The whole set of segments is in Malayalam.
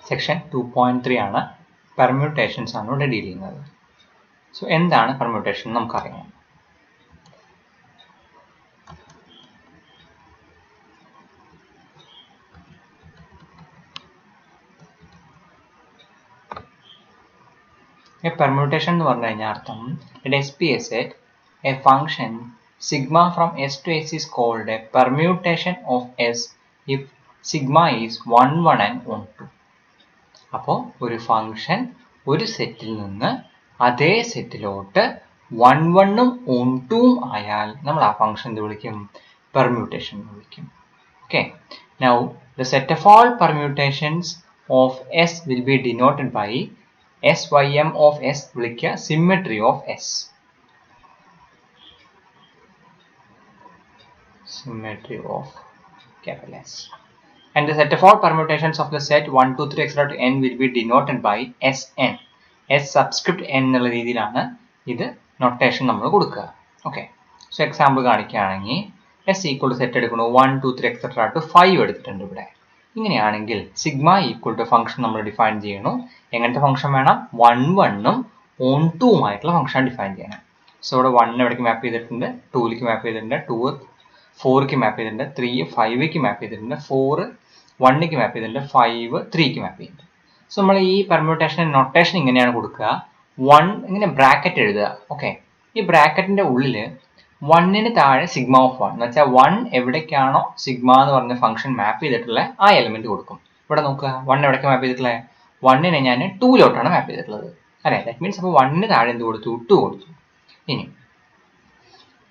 സെക്ഷൻ 2.3 ആണ്, പെർമ്യൂട്ടേഷൻസ് ആണ് ഇവിടെ ഡീൽ ചെയ്യുന്നത്. സോ എന്താണ് പെർമ്യൂട്ടേഷൻ നമുക്കറിയാം. പെർമ്യൂട്ടേഷൻ എന്ന് പറഞ്ഞു കഴിഞ്ഞാൽ അർത്ഥം a function sigma from S to S is called a permutation of S if sigma is 1, 1 and 1, 2. അപ്പോൾ ഒരു ഫംഗ്ഷൻ ഒരു സെറ്റിൽ നിന്ന് അതേ സെറ്റിലോട്ട് 1, 1 ഉം 2 ഉം ആയാൽ നമ്മൾ ആ ഫംഗ്ഷൻ എന്ത് വിളിക്കും? പെർമ്യൂട്ടേഷൻ എന്ന് വിളിക്കും. Okay. Now the set of all permutations of S will be denoted by SYM of S വിളിക്കുക symmetry of S. Symmetry of capital S. And the set of all permutations of the set 1, 2, 3 etc. to n will be denoted by Sn. S subscript n എന്നുള്ള രീതിയിലാണ് ഇത് നൊട്ടേഷൻ നമ്മൾ കൊടുക്കുക. ഓക്കെ. സോ എക്സാമ്പിൾ കാണിക്കുകയാണെങ്കിൽ S ഈക്വൽ ടു സെറ്റ് എടുക്കുന്നു 1, 2, 3 etc. to 5 എടുത്തിട്ടുണ്ട് ഇവിടെ. ഇങ്ങനെയാണെങ്കിൽ സിഗ്മ ഈക്വൽ ടു ഫംഗ്ഷൻ നമ്മൾ ഡിഫൈൻ ചെയ്യണു. എങ്ങനത്തെ ഫംഗ്ഷൻ വേണം? 1, 1 ഉം 2 ഉം ആയിട്ടുള്ള ഫംഗ്ഷൻ ഡിഫൈൻ ചെയ്യണം. സോ ഇവിടെ 1 എവിടേക്ക് മാപ്പ് ചെയ്തിട്ടുണ്ട്? 2ലേക്ക് മാപ്പ് ചെയ്തിട്ടുണ്ട്. 2 4ക്ക് മാപ്പ് ചെയ്തിട്ടുണ്ട്. 3 5ക്ക് മാപ്പ് ചെയ്തിട്ടുണ്ട്. 4 1ക്ക് മാപ്പ് ചെയ്തിട്ടുണ്ട്. 5 3ക്ക് മാപ്പ് ചെയ്തിട്ടുണ്ട്. സോ നമ്മൾ ഈ പെർമ്യൂട്ടേഷൻ നൊട്ടേഷൻ ഇങ്ങനെയാണ് കൊടുക്കുക. 1 ഇങ്ങനെ ബ്രാക്കറ്റ് എഴുതുക. ഓക്കെ. ഈ ബ്രാക്കറ്റിന്റെ ഉള്ളിൽ 1ന് താഴെ സിഗ്മ ഓഫ് 1 എന്ന് വെച്ചാൽ 1 എവിടേക്കാണോ സിഗ്മ എന്ന് പറഞ്ഞ ഫംഗ്ഷൻ മാപ്പ് ചെയ്തിട്ടുള്ള ആ എലിമെന്റ് കൊടുക്കും. ഇവിടെ നോക്കുക 1 എവിടേക്ക് മാപ്പ് ചെയ്തിട്ടുള്ളത്? 1നെ ഞാൻ 2ലോട്ടാണ് മാപ്പ് ചെയ്തിട്ടുള്ളത് അല്ലേ? ദാറ്റ് മീൻസ് അപ്പോൾ 1ന് താഴെ എന്ത് കൊടുത്തു? 2 കൊടുത്തു. ഇനി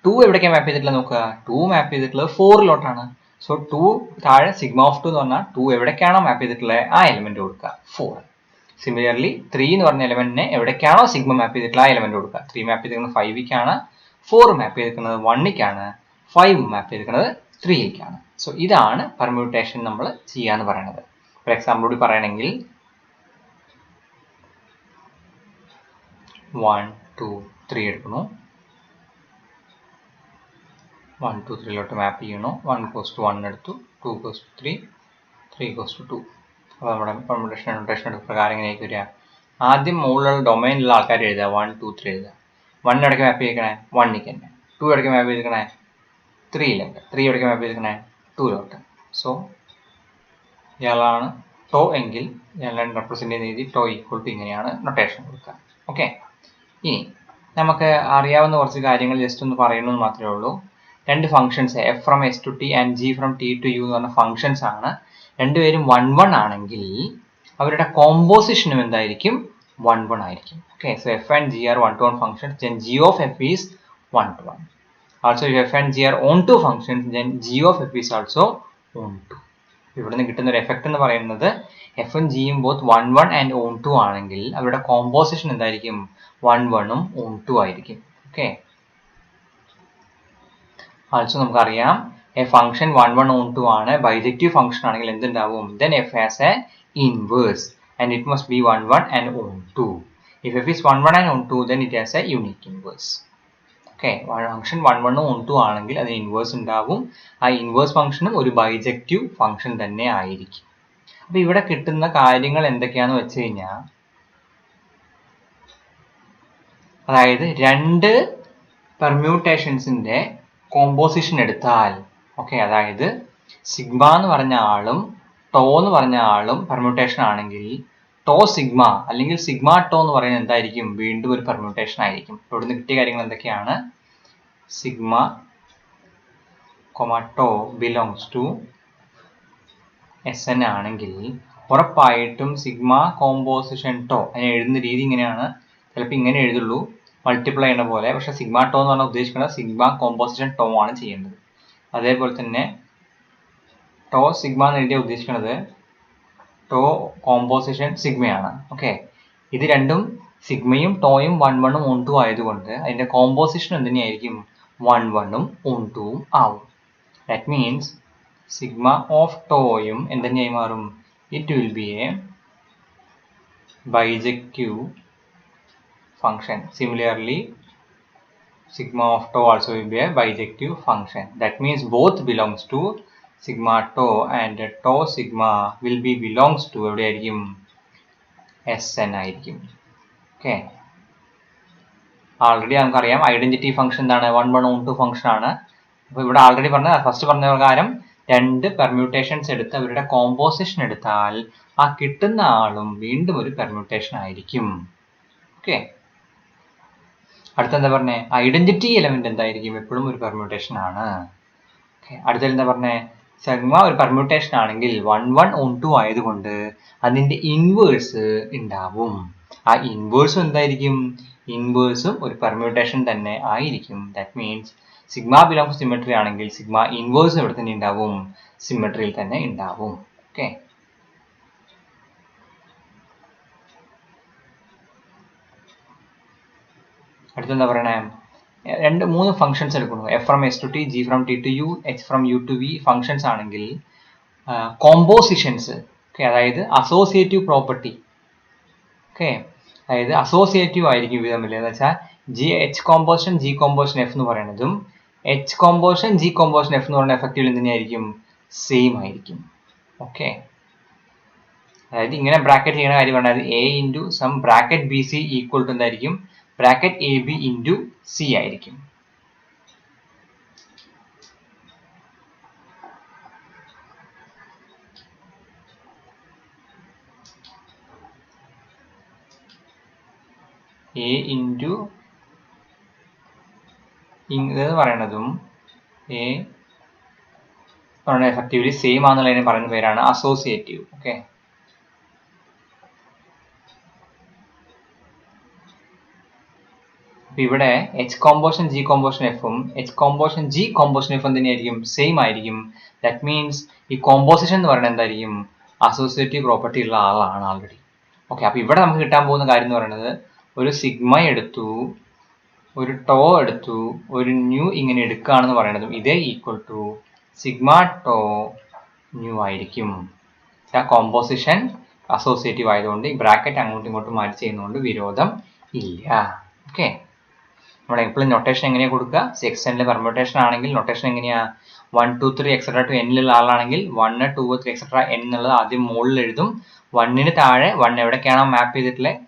2 എവിടേക്കാണ് മാപ്പ് ചെയ്തിട്ടുള്ളത് നോക്കുക? 2 മാപ്പ് ചെയ്തിട്ടുള്ളത് 4ലോട്ടാണ്. സോ 2 താഴെ സിഗ്മ ഓഫ് 2 എന്ന് പറഞ്ഞാൽ 2 എവിടേക്കാണോ മാപ്പ് ചെയ്തിട്ടുള്ളത് ആ എലിമെന്റ് കൊടുക്കുക 4. സിമിലർലി 3 എന്ന് പറഞ്ഞ എലിമെന്റിനെ എവിടേക്കാണോ സിഗ്മ മാപ്പ് ചെയ്തിട്ടുള്ള ആ എലിമെന്റ് കൊടുക്കുക. 3 മാപ്പ് ചെയ്തിരിക്കുന്നത് 5ക്കാണ്, 4 മാപ്പ് ചെയ്തിരിക്കുന്നത് 1ക്കാണ്, 5 മാപ്പ് ചെയ്തിരിക്കുന്നത് 3ക്കാണ്. സോ ഇതാണ് പെർമ്യൂട്ടേഷൻ നമ്മൾ ചെയ്യാന്ന് പറയുന്നത്. ഫോർ എക്സാമ്പിൾ കൂടി പറയണമെങ്കിൽ 1, 2, 3 എടുക്കുന്നു. 1, 2, 3ലോട്ട് മാപ്പ് ചെയ്യണു. 1 goes to 1 എടുത്തു, 2 goes to 3, 3 goes to 2. അപ്പോൾ നമ്മുടെ പെർമ്യൂട്ടേഷൻ നൊട്ടേഷൻ പ്രകാരം എങ്ങനെയായിരിക്കും വരിക? ആദ്യം മുകളിലുള്ള ഡൊമൈനിലുള്ള ആൾക്കാർ എഴുതുക 1, 2, 3 എഴുതുക. 1 എവിടേക്ക് മാപ്പ് ചെയ്തിരിക്കണേ? 1ക്ക് തന്നെ. 2 എവിടേക്ക് മാപ്പ് ചെയ്തിരിക്കണേ? 3യിലോട്ട്. 3 എവിടേക്ക് മാപ്പ് ചെയ്തിരിക്കണേ? 2ലോട്ട്. സോ ഇയാളാണ് ടോ എങ്കിൽ ഇയാളെ റെപ്രസെന്റ് ചെയ്യുന്ന രീതി ടോ ഈക്വൽ ടു ഇങ്ങനെയാണ് നൊട്ടേഷൻ കൊടുക്കുക. ഓക്കെ. ഇനി നമുക്ക് അറിയാവുന്ന കുറച്ച് കാര്യങ്ങൾ ജസ്റ്റ് ഒന്ന് പറയണമെന്ന് മാത്രമേ ഉള്ളൂ. രണ്ട് functions F from S to T and G from T to U എന്ന് പറഞ്ഞ ഫംഗ്ഷൻസ് ആണ്. രണ്ടുപേരും 1, 1 ആണെങ്കിൽ അവരുടെ കോമ്പോസിഷനും എന്തായിരിക്കും? 1, 1 ആയിരിക്കും. Okay. So F and G are 1 to 1 functions, then g of f is 1 to 1. Also if f and g are onto functions, then g of f is also onto. ഇവിടെ നിന്ന് കിട്ടുന്ന ഒരു എഫക്റ്റ് എന്ന് പറയുന്നത് എഫും ജിയും ബോത്ത് 1, 1 ആൻഡ് onto ആണെങ്കിൽ അവരുടെ കോമ്പോസിഷൻ എന്തായിരിക്കും? 1, 1 ഉം onto ആയിരിക്കും. ഓക്കെ. ആൾസോ നമുക്കറിയാം എ ഫംഗ്ഷൻ 1, 1 onto ആണ്, ബൈജക്റ്റീവ് ഫംഗ്ഷൻ ആണെങ്കിൽ എന്തുണ്ടാവും? then f has a inverse and it must be 1, 1 and onto. If f is 1, 1 and onto, then it has a unique inverse. Okay. Function 1, 1 onto ആണെങ്കിൽ അതിന് ഇൻവേഴ്സ് ഉണ്ടാവും. ആ ഇൻവേഴ്സ് ഫംഗ്ഷനും ഒരു ബൈജക്റ്റീവ് ഫംഗ്ഷൻ തന്നെ ആയിരിക്കും. അപ്പൊ ഇവിടെ കിട്ടുന്ന കാര്യങ്ങൾ എന്തൊക്കെയാന്ന് വെച്ച് കഴിഞ്ഞാൽ, അതായത് രണ്ട് പെർമ്യൂട്ടേഷൻസിന്റെ കോമ്പോസിഷൻ എടുത്താൽ, ഓക്കെ, അതായത് സിഗ്മ എന്ന് പറഞ്ഞ ആളും ടോ എന്ന് പറഞ്ഞ ആളും പെർമ്യൂട്ടേഷൻ ആണെങ്കിൽ ടോ സിഗ്മ അല്ലെങ്കിൽ സിഗ്മ ടോ എന്ന് പറയുന്നത് എന്തായിരിക്കും? വീണ്ടും ഒരു പെർമ്യൂട്ടേഷൻ ആയിരിക്കും. ഇവിടുന്ന് കിട്ടിയ കാര്യങ്ങൾ എന്തൊക്കെയാണ്? Sigma tau belongs to S N ആണെങ്കിൽ ഉറപ്പായിട്ടും സിഗ്മ കോമ്പോസിഷൻ ടോ, അതിനെ എഴുതുന്ന രീതി ഇങ്ങനെയാണ്. ചിലപ്പോൾ ഇങ്ങനെ എഴുതുള്ളൂ, മൾട്ടിപ്ലൈ ചെയ്യുന്ന പോലെ. പക്ഷെ സിഗ്മ ടോ എന്ന് പറഞ്ഞാൽ ഉദ്ദേശിക്കുന്നത് സിഗ്മ കോമ്പോസിഷൻ ടോ ആണ് ചെയ്യേണ്ടത്. അതേപോലെ തന്നെ ടോ സിഗ്മ എന്ന് എഴുതിയാൽ ഉദ്ദേശിക്കുന്നത് ടോ കോമ്പോസിഷൻ സിഗ്മയാണ്. ഓക്കെ. ഇത് രണ്ടും സിഗ്മയും ടോയും 1, 1 ഉം onto ആയതുകൊണ്ട് അതിന്റെ കോമ്പോസിഷൻ എന്തുതന്നെയായിരിക്കും? 1, 1 ഉം onto ഉം ആവും. ദാറ്റ് മീൻസ് സിഗ്മ ഓഫ് ടോയും എന്തുതന്നെയായി മാറും? It will be A bijective function. Similarly, sigma of tau also will be a bijective function. That means both belongs to sigma tau and tau sigma will be belongs to എവിടെയായിരിക്കും? Sn ആയിരിക്കും. ഓക്കെ, ആൾറെഡി നമുക്കറിയാം ഐഡന്റിറ്റി ഫംഗ്ഷൻ എന്താണ്, 1 1 on 2 ഫംഗ്ഷൻ ആണ്. അപ്പൊ ഇവിടെ ആൾറെഡി ഫസ്റ്റ് പറഞ്ഞ പ്രകാരം രണ്ട് പെർമ്യൂട്ടേഷൻസ് എടുത്ത് അവരുടെ കോമ്പോസിഷൻ എടുത്താൽ ആ കിട്ടുന്ന ആളും വീണ്ടും ഒരു പെർമ്യൂട്ടേഷൻ ആയിരിക്കും. ഓക്കെ, അടുത്തെന്താ പറഞ്ഞേ, ഐഡന്റിറ്റി എലമെന്റ് എന്തായിരിക്കും, എപ്പോഴും ഒരു പെർമ്യൂട്ടേഷൻ ആണ്. അടുത്തത് എന്താ പറഞ്ഞേ, സിഗ്മ ഒരു പെർമ്യൂട്ടേഷൻ ആണെങ്കിൽ 1 1 on 2 ആയതുകൊണ്ട് അതിന്റെ ഇൻവേഴ്സ് ഉണ്ടാവും. ആ ഇൻവേഴ്സും എന്തായിരിക്കും, ഇൻവേഴ്സും ഒരു പെർമ്യൂട്ടേഷൻ തന്നെ ആയിരിക്കും. That means sigma belongs symmetry ആണെങ്കിൽ സിഗ്മ ഇൻവേഴ്സ് ഇവിടെ തന്നെ ഉണ്ടാവും, സിമെട്രിയിൽ തന്നെ ഉണ്ടാവും. ഓക്കെ, അടുത്തെന്താ പറയണേ, മൂന്ന് ഫംഗ്ഷൻസ് എടുക്കുന്നു. F from S to T, G from T to U, H from U to V functions ആണെങ്കിൽ കോമ്പോസിഷൻസ്, ഓക്കെ, അതായത് അസോസിയേറ്റീവ് പ്രോപ്പർട്ടി, ഓക്കെ, അതായത് അസോസിയേറ്റീവ് ആയിരിക്കും ഇവ തമ്മിൽ. എന്ന് വെച്ചാൽ H composition G composition F എന്ന് പറയുന്നതും H composition G composition F എന്ന് പറയുന്ന എഫക്റ്റീവ് തന്നെയായിരിക്കും, സെയിം ആയിരിക്കും. ഓക്കെ, അതായത് ഇങ്ങനെ ബ്രാക്കറ്റ് ചെയ്യുന്ന കാര്യം പറഞ്ഞാൽ A into some bracket B C equal to എന്തായിരിക്കും, bracket A B into C ആയിരിക്കും. എ ഇൻറ്റു ഇത് പറയണതും എ പറയുന്ന എഫക്റ്റീവ്ലി സെയിം ആണെന്നുള്ളതിനെ പറയുന്ന പേരാണ് അസോസിയേറ്റീവ്. ഓക്കെ, അപ്പൊ ഇവിടെ എച്ച് കോമ്പോസിഷൻ ജി കോമ്പോസിഷൻ എഫും എച്ച് കോമ്പോസിഷൻ ജി കോമ്പോസിഷൻ എഫും തന്നെയായിരിക്കും, സെയിം ആയിരിക്കും. ദാറ്റ് മീൻസ് ഈ കോമ്പോസിഷൻ എന്ന് പറയുന്നത് എന്തായിരിക്കും, അസോസിയേറ്റീവ് പ്രോപ്പർട്ടി ഉള്ള ആളാണ് ആൾറെഡി. ഓക്കെ, അപ്പൊ ഇവിടെ നമുക്ക് കിട്ടാൻ പോകുന്ന കാര്യം എന്ന് പറയുന്നത് ഒരു സിഗ്മ എടുത്തു, ഒരു ടോ എടുത്തു, ഒരു ന്യൂ ഇങ്ങനെ എടുക്കുകയാണെന്ന് പറയുന്നതും ഇതേ equal to sigma tau nu ആയിരിക്കും. കോമ്പോസിഷൻ അസോസിയേറ്റീവ് ആയതുകൊണ്ട് ഈ ബ്രാക്കറ്റ് അങ്ങോട്ടും ഇങ്ങോട്ടും മാറ്റി ചെയ്യുന്നതുകൊണ്ട് വിരോധം ഇല്ല. ഓക്കെ, നമ്മൾ എപ്പോഴും നൊട്ടേഷൻ എങ്ങനെയാ കൊടുക്കുക, എക്സ്റ്റെൻഡിലെ പെർമ്യൂട്ടേഷൻ ആണെങ്കിൽ നൊട്ടേഷൻ എങ്ങനെയാ, 1 2 3 എക്സെട്ര ടു എന്നിലുള്ള ആളാണെങ്കിൽ 1 2 3 എക്സെട്ര n എന്നുള്ളത് ആദ്യം മുകളിൽ എഴുതും. 1 താഴെ 1 എവിടേക്കാണോ മാപ്പ് ചെയ്തിട്ടുള്ളത്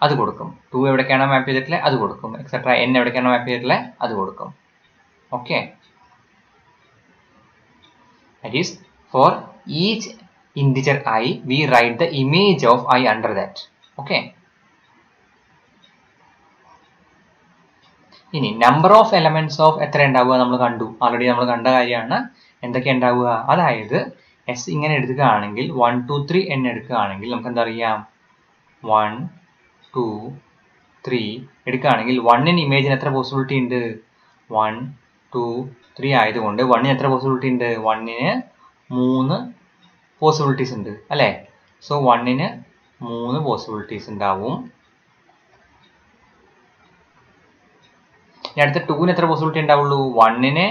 അത് കൊടുക്കും, 2 എവിടേക്കാണോ മാപ്പ് ചെയ്തിട്ടുള്ളത് അത് കൊടുക്കും, എക്സെട്ര n എവിടേക്കാണോ മാപ്പ് ചെയ്തിട്ടുള്ളത് അത് കൊടുക്കും. Okay, that is for each integer I we write the image of I under that. Okay, ഇനി നമ്പർ ഓഫ് എലമെന്റ്സ് ഓഫ് എത്ര ഉണ്ടാവുക നമ്മൾ കണ്ടു, ആൾറെഡി നമ്മൾ കണ്ട കാര്യമാണ്. എന്തൊക്കെ ഉണ്ടാവുക, അതായത് എസ് ഇങ്ങനെ എടുക്കുകയാണെങ്കിൽ 1 2 3 n എടുക്കുകയാണെങ്കിൽ നമുക്ക് എന്താ അറിയാം, 1 2 3 എടുക്കുകയാണെങ്കിൽ 1 ഇമേജിന് എത്ര പോസിബിലിറ്റി ഉണ്ട്, 1 2 3 ആയതുകൊണ്ട് 1 എത്ര പോസിബിലിറ്റി ഉണ്ട്, 1 3 പോസിബിലിറ്റീസ് ഉണ്ട് അല്ലേ. സോ 1 3 പോസിബിലിറ്റീസ് ഉണ്ടാവും. അടുത്ത 2 എത്ര പോസിബിലിറ്റി ഉണ്ടാവുള്ളൂ, 1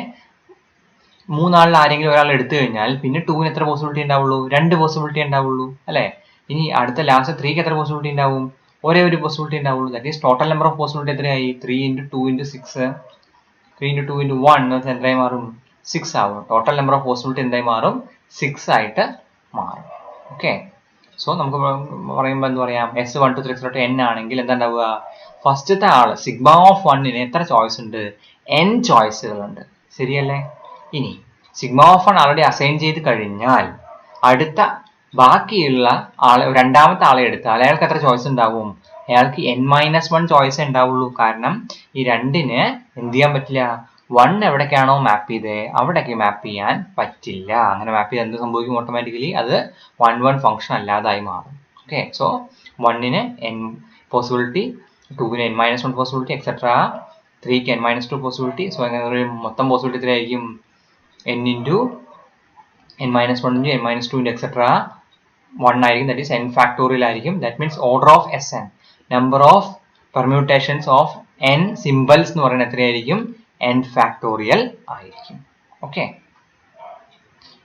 മൂന്നാളിൽ ആരെങ്കിലും ഒരാൾ എടുത്തു കഴിഞ്ഞാൽ പിന്നെ 2 എത്ര പോസിബിലിറ്റി ഉണ്ടാവുള്ളൂ, 2 പോസിബിലിറ്റി ഉണ്ടാവുള്ളൂ അല്ലേ. ഇനി അടുത്ത ലാസ്റ്റ് 3 എത്ര പോസിബിലിറ്റി ഉണ്ടാവും, ഒരേ ഒരു പോസിബിലിറ്റി ഉണ്ടാവുള്ളൂ. That is total number of possibility എത്രയായി, 3 × 2 × 6 3 × 2 × 1 എന്തായി മാറും, 6 ആവും. ടോട്ടൽ നമ്പർ ഓഫ് പോസിബിലിറ്റി എന്തായി മാറും, 6 ആയിട്ട് മാറും. ഓക്കെ, സോ നമുക്ക് പറയുമ്പോൾ എന്താ പറയാം, S 1 2 3 n ആണെങ്കിൽ എന്താ ഉണ്ടാവുക, ഫസ്റ്റത്തെ ആള് സിഗ്മ ഓഫ് 1 എത്ര ചോയ്സ് ഉണ്ട്, n ചോയ്സുകളുണ്ട്, ശരിയല്ലേ. ഇനി സിഗ്മ ഓഫ് 1 ആൾറെഡി അസൈൻ ചെയ്ത് കഴിഞ്ഞാൽ അടുത്ത ബാക്കിയുള്ള ആളെ രണ്ടാമത്തെ ആളെ എടുത്താൽ അയാൾക്ക് എത്ര ചോയ്സ് ഉണ്ടാവും, അയാൾക്ക് n-1 ചോയ്സ് ഉണ്ടാവുള്ളൂ. കാരണം ഈ രണ്ടിന് എന്ത് ചെയ്യാൻ പറ്റില്ല, 1 എവിടേക്കാണോ മാപ്പ് ചെയ്തത് അവിടേക്ക് മാപ്പ് ചെയ്യാൻ പറ്റില്ല. അങ്ങനെ മാപ്പ് ചെയ്ത് എന്ത് സംഭവിക്കും, ഓട്ടോമാറ്റിക്കലി അത് 1 1 ഫംഗ്ഷൻ അല്ലാതായി മാറും. Okay, so 1 n possibility, 2 n-1 possibility etcetera, 3 n-2 possibility. So അങ്ങനെ മൊത്തം പോസിബിലിറ്റി എത്രയായിരിക്കും, n × n-1 × n-2 എക്സെട്ര 1 ആയിരിക്കും. ദാറ്റ് ഈസ് n ഫാക്ടോറിയൽ ആയിരിക്കും. That means order of Sn, number of permutations of n symbols എന്ന് പറയുന്നത് എത്രയായിരിക്കും, n ഫാക്ടോറിയൽ ആയിരിക്കും. ഓക്കെ,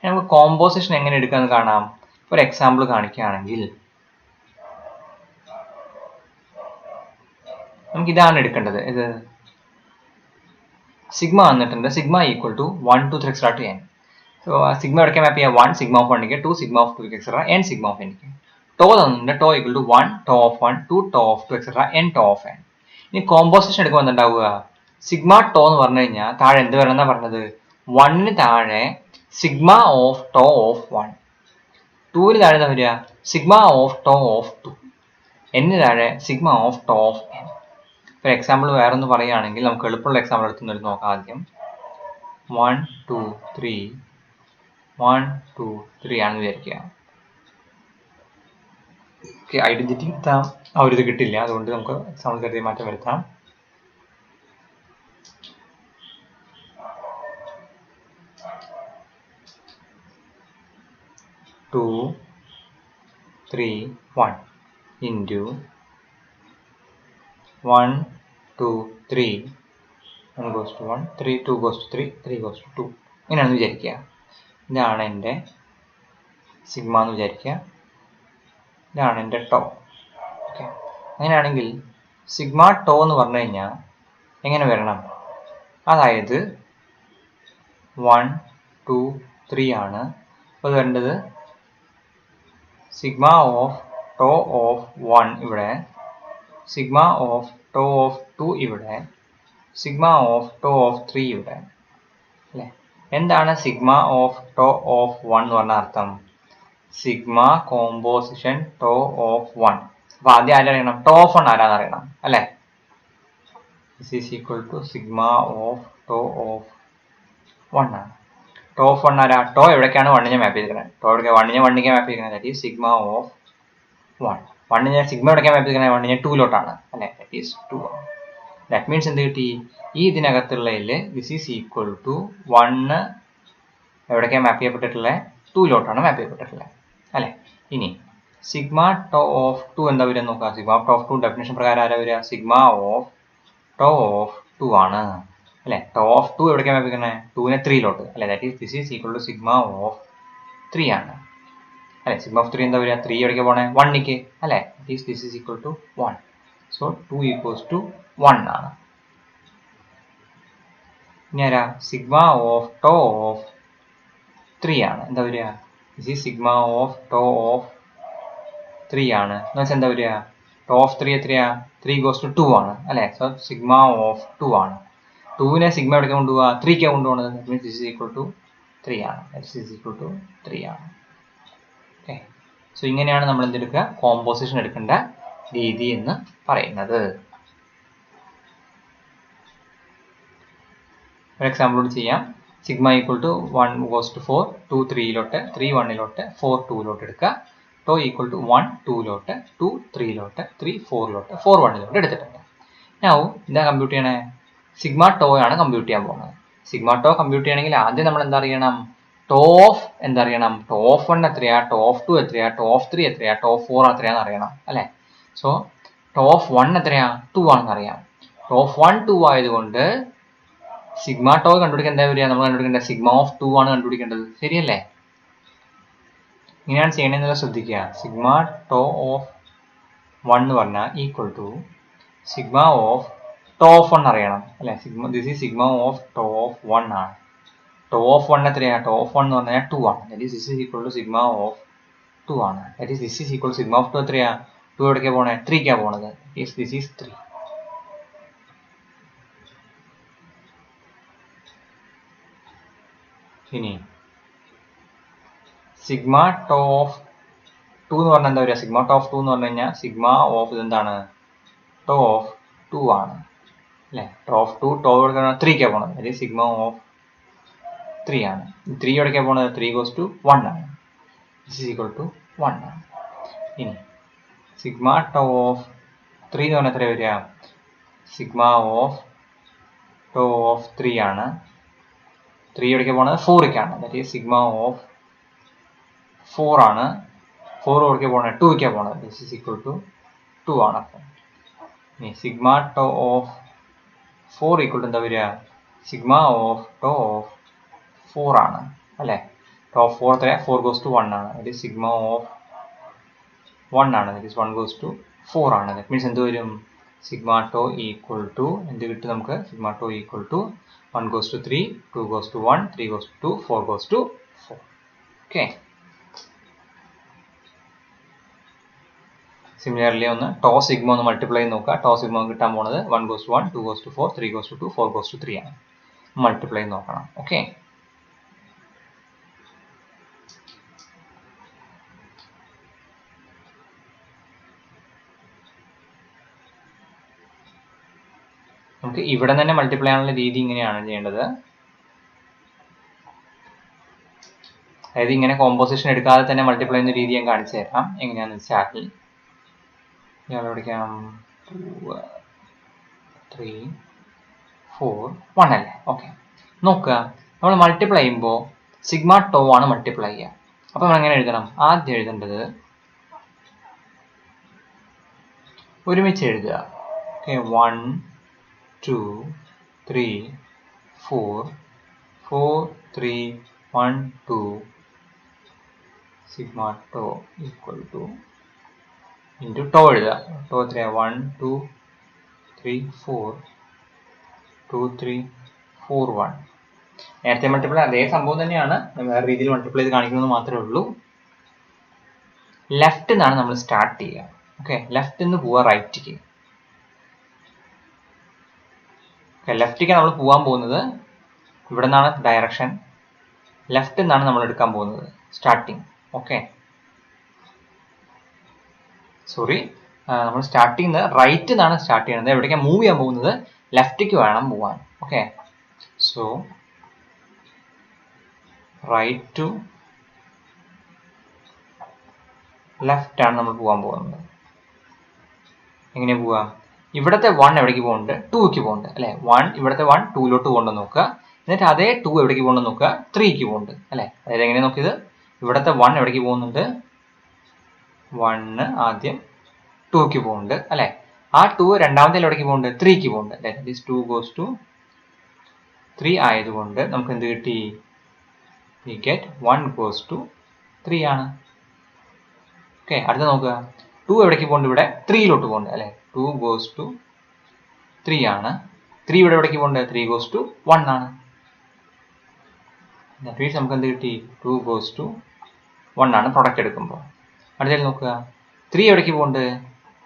നമുക്ക് കോമ്പോസിഷൻ എങ്ങനെ എടുക്കാമെന്ന് കാണാം. ഒരു എക്സാമ്പിൾ കാണിക്കുകയാണെങ്കിൽ നമുക്ക് ഇതാണ് എടുക്കേണ്ടത്. ഇത് സിഗ്മ വന്നിട്ടുണ്ട്, sigma equal to 1 2 3 etcetera to n. So sigma എവിടേക്ക് മാപ്പ് ചെയ്യാം, 1 sigma of 1 2 sigma of 2 etcetera n sigma of n. Tau തന്നിട്ടുണ്ട്, tau equal to 1 tau of 1 2 tau of 2 etcetera n tau of n. ഇനി കോമ്പോസിഷൻ എടുക്കുമ്പോൾ എന്തുണ്ടാവുക? സിഗ്മ ടോ എന്ന് പറഞ്ഞു കഴിഞ്ഞാൽ താഴെ എന്ത് വരണം എന്നാ പറഞ്ഞത്? 1 താഴെ സിഗ്മ ഓഫ് ടോ ഓഫ് 1, 2 താഴെ എന്താ വരിക? Sigma of tau of 2, n താഴെ sigma of tau of n. For example വേറെ ഒന്ന് പറയുകയാണെങ്കിൽ നമുക്ക് എളുപ്പമുള്ള എക്സാമ്പിൾ എടുത്ത് നോക്കാം. ആദ്യം 1 2 3 1 2 3 ആണെന്ന് വിചാരിക്കുക. ഓക്കെ, ഐഡന്റിറ്റി എടുത്താൽ ആ ഒരു ഇത് കിട്ടില്ല, അതുകൊണ്ട് നമുക്ക് എക്സാമ്പിൾ കരുതി മാറ്റം വരുത്താം. Two 3 1 into 1 2 3 1 goes to 1 3 2 goes to 3 3 goes to 2 ഇങ്ങനെയാണെന്ന് വിചാരിക്കുക. ഇതാണ് എൻ്റെ സിഗ്മ എന്ന് വിചാരിക്കുക, ഇതാണ് എൻ്റെ ടോ. ഓക്കെ, അങ്ങനെയാണെങ്കിൽ സിഗ്മ ടോ എന്ന് പറഞ്ഞു കഴിഞ്ഞാൽ എങ്ങനെ വരണം? അതായത് 1 2 3 ആണ്. അപ്പോൾ അത് വരേണ്ടത് സിഗ്മ ഓഫ് ടോ ഓഫ് 1 ഇവിടെ, സിഗ്മ ഓഫ് ടോ ഓഫ് 2 ഇവിടെ, സിഗ്മ ഓഫ് ടോ ഓഫ് 3 ഇവിടെ അല്ലേ. എന്താണ് സിഗ്മ ഓഫ് ടോ ഓഫ് 1 എന്ന് പറഞ്ഞ അർത്ഥം? Sigma composition tau of 1. അപ്പൊ ആദ്യം ആരറിയണം? ടോ ഓഫ് 1 ആരാന്ന് അറിയണം അല്ലേ. This is equal to sigma of tau of 1 ആണ്. ടോ ഓഫ് 1 ആരാ? ടോ എവിടേക്കാണ് 1 ഞാൻ മാപ്പ് ചെയ്തിരിക്കുന്നത്? ടോ എവിടെ 1 1 മാപ്പ് ചെയ്തിരിക്കുന്നത്? That is sigma of 1. 1 ഞാൻ സിഗ്മ എവിടേക്കാണ് മാപ്പ് ചെയ്തിരിക്കുന്നത്? 1 ഞാൻ 2 അല്ലേ. That is 2. ദാറ്റ് മീൻസ് എന്ത് കിട്ടി? ഈ ഇതിനകത്തുള്ളതിൽ ദിസ് ഈസ് ഈക്വൽ ടു 1 എവിടേക്കാണ് മാപ്പ് ചെയ്യപ്പെട്ടിട്ടുള്ളത്? 2 മാപ്പ് ചെയ്യപ്പെട്ടിട്ടുള്ളത് അല്ലേ. ഇനി സിഗ്മ ടോ ഓഫ് 2 എന്താ വരിക നോക്കാം. സിഗ്മ ടോ ഓഫ് 2 ഡെഫിനേഷൻ പ്രകാരം ആരാ വരിക? സിഗ്മ ഓഫ് ടോ ഓഫ് 2 ആണ് അല്ലേ. ടോ ഓഫ് 2 എവിടേക്കാണ് മാപ്പ് ചെയ്യുന്നത്? 2നെ 3 അല്ലേ. That is this is equal to sigma of 3 ആണ് അല്ലേ. സിഗ്മ ഓഫ് 3 എന്താ വരിക? 3 എവിടേക്കാണ് പോണേ? 1ക്ക് അല്ലേ. This is equal to 1. So 2 equals to 1 ആണ്. ഇനി ആരാ? സിഗ്മ ഓഫ് ടോ ഓഫ് 3 ആണ്. എന്താ വരിക? This is sigma of tau of 3 ആണ് എന്ന് വെച്ചാൽ എന്താ വരിക? ടോ ഓഫ് 3 എത്രയാ? 3 goes to 2 ആണ് അല്ലേ. സോ സിഗ്മ ഓഫ് 2 ആണ്. 2നെ സിഗ്മ എവിടേക്ക് കൊണ്ടുപോവുക? 3ക്കാണ് കൊണ്ടുപോകുന്നത്. That means this is equal to 3 ആണ്. ദിസ് ഈസ് ഈക്വൽ ടു 3 ആണ്. ഓക്കെ, സോ ഇങ്ങനെയാണ് നമ്മൾ എന്തെടുക്കുക? കോമ്പോസിഷൻ എടുക്കേണ്ട രീതി എന്ന് പറയുന്നത്. ഒരു എക്സാമ്പിളോട് ചെയ്യാം. Sigma equal to 1 goes to 4 2 3 3 1 4 2 എടുക്കുക. ടോ ഈക്വൽ ടു 1 2 2 3 3 4 4 1 എടുത്തിട്ടുണ്ട്. ഞാൻ എന്താ കമ്പ്യൂട്ട് ചെയ്യണേ? സിഗ്മ ടോ ആണ് കമ്പ്യൂട്ട് ചെയ്യാൻ പോകുന്നത്. സിഗ്മ ടോ കമ്പ്യൂട്ട് ചെയ്യണമെങ്കിൽ ആദ്യം നമ്മൾ എന്താ അറിയണം? ടോ ഓഫ് എന്തറിയണം? ടോ ഓഫ് 1 എത്രയാ? ടോ ഓഫ് 2 എത്രയാ? ടോ ഓഫ് 3 എത്രയാ? ടോ ഓഫ് 4 എത്രയാന്ന് അറിയണം അല്ലേ. സോ ടോ ഓഫ് 1 എത്രയാ? 2 ആണെന്ന് അറിയാം. ടോ ഓഫ് 1 2 ആയതുകൊണ്ട് സിഗ്മ ടോ കണ്ടുപിടിക്കാൻ എന്താ വരിക? നമ്മൾ കണ്ടുപിടിക്കേണ്ടത് സിഗ്മ ഓഫ് 2 ആണ് കണ്ടുപിടിക്കേണ്ടത്. ശരിയല്ലേ? ഇങ്ങനെയാണ് ചെയ്യണമെന്നുള്ള ശ്രദ്ധിക്കുക. സിഗ്മ ടോ ഓഫ് 1 എന്ന് പറഞ്ഞാൽ equal to sigma of tau of 1 അറിയണം അല്ലെ. This is sigma of tau of 1 ആണ്. ടോ ഓഫ് 1 എത്രയാണ്? ടോ ഓഫ് 1 എന്ന് പറഞ്ഞാൽ 2 ആണ്. That is this is equal to sigma of 2 ആണ്. That is this is equal to sigma of 2 എത്രയാ? 2 എവിടേക്കാണ് പോണേ? 3ക്കാണ് പോണത്. This is 3. ഇനി സിഗ്മ ടോ ഓഫ് 2 എന്ന് പറഞ്ഞാൽ എന്താ വരിക? സിഗ്മ ടോ ഓഫ് 2 എന്ന് പറഞ്ഞു കഴിഞ്ഞാൽ സിഗ്മ ഓഫ് ഇതെന്താണ്? ടോ ഓഫ് 2 ആണ് അല്ലേ. ടോ ഓഫ് 2 ടോ എവിടേക്കാണ്? 3ക്കാണ് പോണത്. അതായത് സിഗ്മ ഓഫ് 3 ആണ്. 3 എവിടേക്കാണ് പോണത്? 3 goes to 1 ആണ്. ദിസ് ഈസ് ഈക്വൽ ടു 1 ആണ്. ഇനി സിഗ്മ ടോ ഓഫ് 3 എന്ന് പറഞ്ഞാൽ എത്ര വരിക? സിഗ്മ ഓഫ് ടോ ഓഫ് 3 ആണ്. 3 എവിടേക്കാണ് പോണത്? 4ക്കാണ്. ദാറ്റ് ഈസ് സിഗ്മ ഓഫ് 4 ആണ്. 4 എവിടേക്കാണ് പോണത്? 2ക്കാണ് പോണത്. ദിസ് ഈസ് ഈക്വൽ ടു 2 ആണ്. അപ്പം ഇനി sigma tau of 4 equal to എന്താ വരിക? സിഗ്മ ഓഫ് ടോ ഓഫ് 4 ആണ് അല്ലേ. ടോ ഓഫ് 4 എത്രയാ? 4 goes to 1 ആണ്. ദാറ്റ് ഈസ് സിഗ്മ ഓഫ് 1 ആണ്. ദാറ്റ് ഈസ് 1 goes to 4 ആണ്. ദാറ്റ് മീൻസ് എന്ത് വരും? സിഗ്മ ടോ ഈക്വൽ ടു എന്ത് കിട്ടും നമുക്ക്? Sigma tau equal to 1 goes to 3 2 goes to 1 3 goes to 2 4 goes to 4. Okay, similarly ഒന്ന് ടോ സിഗ്മ ഒന്ന് മൾട്ടിപ്ലൈ ചെയ്ത് നോക്കുക. ടോ സിഗ്മ കിട്ടാൻ പോകുന്നത് 1 goes to 1, 2 goes to 4, 3 goes to 2, 4 goes to 3 ആണ്. മൾട്ടിപ്ലൈ ചെയ്ത് നോക്കണം. ഓക്കെ, നമുക്ക് ഇവിടെ തന്നെ മൾട്ടിപ്ലൈ ചെയ്യാനുള്ള രീതി ഇങ്ങനെയാണ് ചെയ്യേണ്ടത്. അതായത് ഇങ്ങനെ കോമ്പോസിഷൻ എടുക്കാതെ തന്നെ മൾട്ടിപ്ലൈ ചെയ്യുന്ന രീതി ഞാൻ കാണിച്ചു തരാം. എങ്ങനെയാണെന്ന് വെച്ചാൽ ഇയാൾ പഠിക്കാം 2, 3, 4, 1 അല്ലേ? ഓക്കെ, നോക്കുക, നമ്മൾ മൾട്ടിപ്ലൈ ചെയ്യുമ്പോൾ സിഗ്മ ടോ ആണ് മൾട്ടിപ്ലൈ ചെയ്യുക. അപ്പോൾ നമ്മൾ എങ്ങനെ എഴുതണം? ആദ്യം എഴുതേണ്ടത് ഒരുമിച്ച് എഴുതുക. Okay, 1, 2, 3, 4, 4, 3, 1, 2 sigma tau equal two into to എഴുതുക. ടോ 3, 1, 2, 3, 4, 2, 3, 4, 1. നേരത്തെ മൾട്ടിപ്ലൈ അതേ സംഭവം തന്നെയാണ്, വേറെ രീതിയിൽ മൾട്ടിപ്ലൈ ചെയ്ത് കാണിക്കുന്നത് മാത്രമേ ഉള്ളൂ. ലെഫ്റ്റ് നിന്നാണ് നമ്മൾ സ്റ്റാർട്ട് ചെയ്യുക. ഓക്കെ, ലെഫ്റ്റ് നിന്ന് പോവുക റൈറ്റിക്ക്. ലെഫ്റ്റിക്ക് നമ്മൾ പോകാൻ പോകുന്നത്, ഇവിടെ നിന്നാണ് ഡയറക്ഷൻ. ലെഫ്റ്റ് നിന്നാണ് നമ്മൾ എടുക്കാൻ പോകുന്നത് സ്റ്റാർട്ടിങ്. ഓക്കെ, സോറി, നമ്മൾ സ്റ്റാർട്ട് ചെയ്യുന്നത് റൈറ്റ് നിന്നാണ് സ്റ്റാർട്ട് ചെയ്യുന്നത്. എവിടേക്കാണ് മൂവ് ചെയ്യാൻ പോകുന്നത്? ലെഫ്റ്റിക്ക് വേണം പോവാൻ. Okay, so right to left ആണ് നമ്മൾ പോകാൻ പോകുന്നത്. എങ്ങനെയാ പോവുക? ഇവിടുത്തെ 1 എവിടേക്ക് പോകുന്നുണ്ട്? 2ക്ക് പോകുന്നുണ്ട് അല്ലെ? 1 ഇവിടുത്തെ 1 2ലോട്ട് കൊണ്ടുവന്ന് നോക്കുക. എന്നിട്ട് അതേ 2 എവിടേക്ക് പോകുന്നുണ്ട് നോക്കുക? 3ക്ക് പോകുന്നുണ്ട് അല്ലെ? അതായത് എങ്ങനെ നോക്കിയത്? ഇവിടുത്തെ 1 എവിടേക്ക് പോകുന്നുണ്ട്? 1 ആദ്യം 2ക്ക് പോകുന്നുണ്ട് അല്ലെ? ആ 2 രണ്ടാമത്തെ എവിടേക്ക് പോകുന്നുണ്ട്? 3ക്ക് പോകുന്നുണ്ട് അല്ലെ? ദാറ്റ് ഈസ് 2 goes to 3 ആയതുകൊണ്ട് നമുക്ക് എന്ത് കിട്ടി? we get 1 goes to 3 ആണ്. ഓക്കെ, അടുത്ത നോക്കുക. 2 എവിടേക്ക് പോകുന്നുണ്ട്? ഇവിടെ 3ലോട്ട് പോകുന്നുണ്ട് അല്ലെ? 2 goes to 3 ആണ്. 3 ഇവിടെ എവിടേക്ക് പോകുന്നുണ്ട്? 3 goes to 1 ആണ്. ദാറ്റ് മീൻസ് നമുക്ക് എന്ത് കിട്ടി? 2 goes to 1 ആണ് പ്രൊഡക്റ്റ് എടുക്കുമ്പോൾ. അടുത്തതിൽ നോക്കുക. 3 എവിടേക്ക് പോകുന്നുണ്ട്?